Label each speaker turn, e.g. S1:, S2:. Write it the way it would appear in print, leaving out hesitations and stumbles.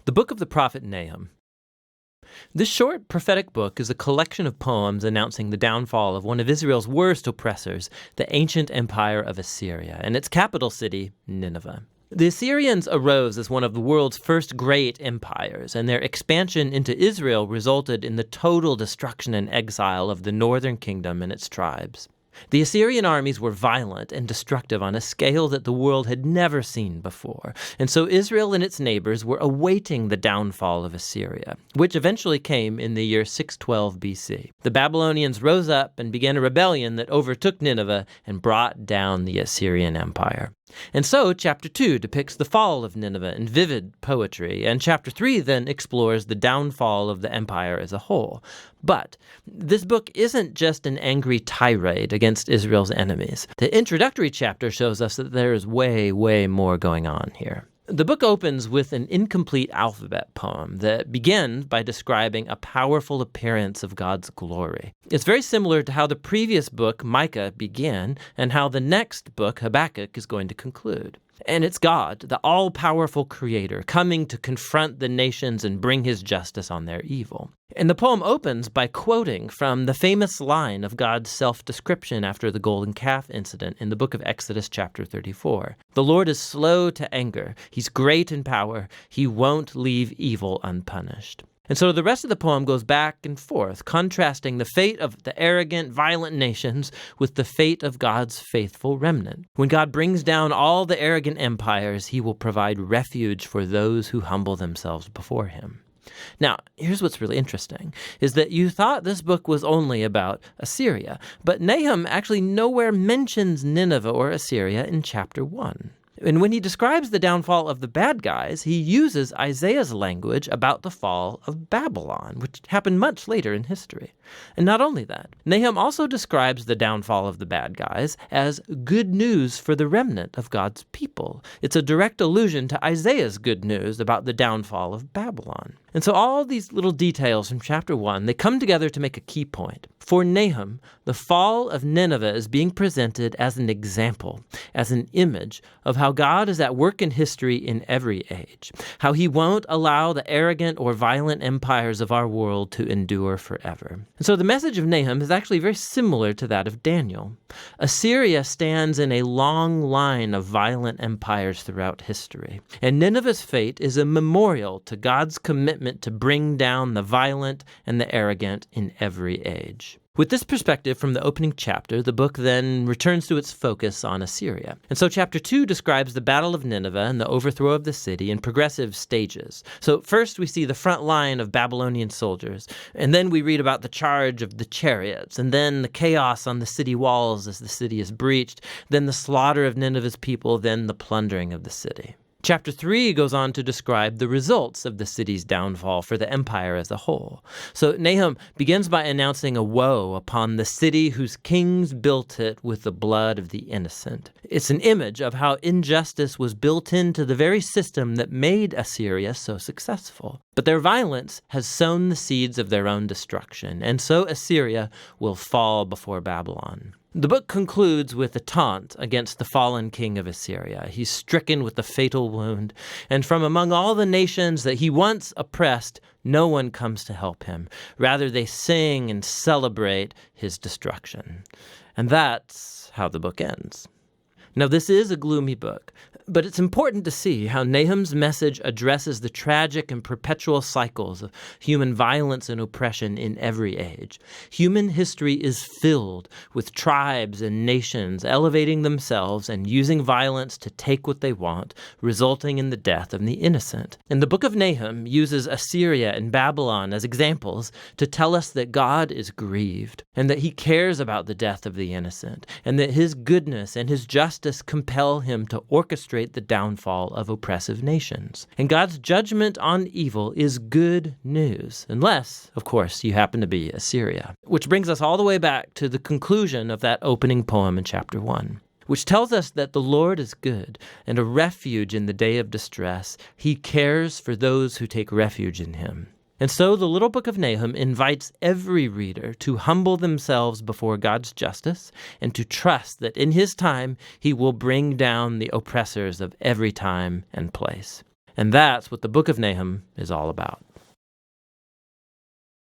S1: The book of the prophet Nahum. This short prophetic book is a collection of poems announcing the downfall of one of Israel's worst oppressors, the ancient empire of Assyria, and its capital city, Nineveh. The Assyrians arose as one of the world's first great empires, and their expansion into Israel resulted in the total destruction and exile of the northern kingdom and its tribes. The Assyrian armies were violent and destructive on a scale that the world had never seen before, and so Israel and its neighbors were awaiting the downfall of Assyria, which eventually came in the year 612 BC. The Babylonians rose up and began a rebellion that overtook Nineveh and brought down the Assyrian Empire. And so chapter 2 depicts the fall of Nineveh in vivid poetry, and chapter 3 then explores the downfall of the empire as a whole. But this book isn't just an angry tirade against Israel's enemies. The introductory chapter shows us that there is way, way more going on here. The book opens with an incomplete alphabet poem that begins by describing a powerful appearance of God's glory. It's very similar to how the previous book, Micah, began and how the next book, Habakkuk, is going to conclude. And it's God, the all-powerful creator, coming to confront the nations and bring his justice on their evil. And the poem opens by quoting from the famous line of God's self-description after the golden calf incident in the book of Exodus chapter 34. The Lord is slow to anger. He's great in power. He won't leave evil unpunished. And so the rest of the poem goes back and forth, contrasting the fate of the arrogant, violent nations with the fate of God's faithful remnant. When God brings down all the arrogant empires, he will provide refuge for those who humble themselves before him. Now, here's what's really interesting, is that you thought this book was only about Assyria, but Nahum actually nowhere mentions Nineveh or Assyria in chapter 1. And when he describes the downfall of the bad guys, he uses Isaiah's language about the fall of Babylon, which happened much later in history. And not only that, Nahum also describes the downfall of the bad guys as good news for the remnant of God's people. It's a direct allusion to Isaiah's good news about the downfall of Babylon. And so all these little details from chapter 1, they come together to make a key point. For Nahum, the fall of Nineveh is being presented as an example, as an image of how God is at work in history in every age, how he won't allow the arrogant or violent empires of our world to endure forever. And so the message of Nahum is actually very similar to that of Daniel. Assyria stands in a long line of violent empires throughout history, and Nineveh's fate is a memorial to God's commitment to bring down the violent and the arrogant in every age. With this perspective from the opening chapter, the book then returns to its focus on Assyria. And so chapter 2 describes the Battle of Nineveh and the overthrow of the city in progressive stages. So first we see the front line of Babylonian soldiers, and then we read about the charge of the chariots, and then the chaos on the city walls as the city is breached, then the slaughter of Nineveh's people, then the plundering of the city. Chapter 3 goes on to describe the results of the city's downfall for the empire as a whole. So Nahum begins by announcing a woe upon the city whose kings built it with the blood of the innocent. It's an image of how injustice was built into the very system that made Assyria so successful. But their violence has sown the seeds of their own destruction, and so Assyria will fall before Babylon. The book concludes with a taunt against the fallen king of Assyria. He's stricken with the fatal wound, and from among all the nations that he once oppressed, no one comes to help him. Rather, they sing and celebrate his destruction. And that's how the book ends. Now, this is a gloomy book, but it's important to see how Nahum's message addresses the tragic and perpetual cycles of human violence and oppression in every age. Human history is filled with tribes and nations elevating themselves and using violence to take what they want, resulting in the death of the innocent. And the book of Nahum uses Assyria and Babylon as examples to tell us that God is grieved and that he cares about the death of the innocent, and that his goodness and his justice compel him to orchestrate the downfall of oppressive nations. And God's judgment on evil is good news, unless, of course, you happen to be Assyria. Which brings us all the way back to the conclusion of that opening poem in chapter 1, which tells us that the Lord is good and a refuge in the day of distress. He cares for those who take refuge in him. And so the little book of Nahum invites every reader to humble themselves before God's justice and to trust that in his time he will bring down the oppressors of every time and place. And that's what the book of Nahum is all about.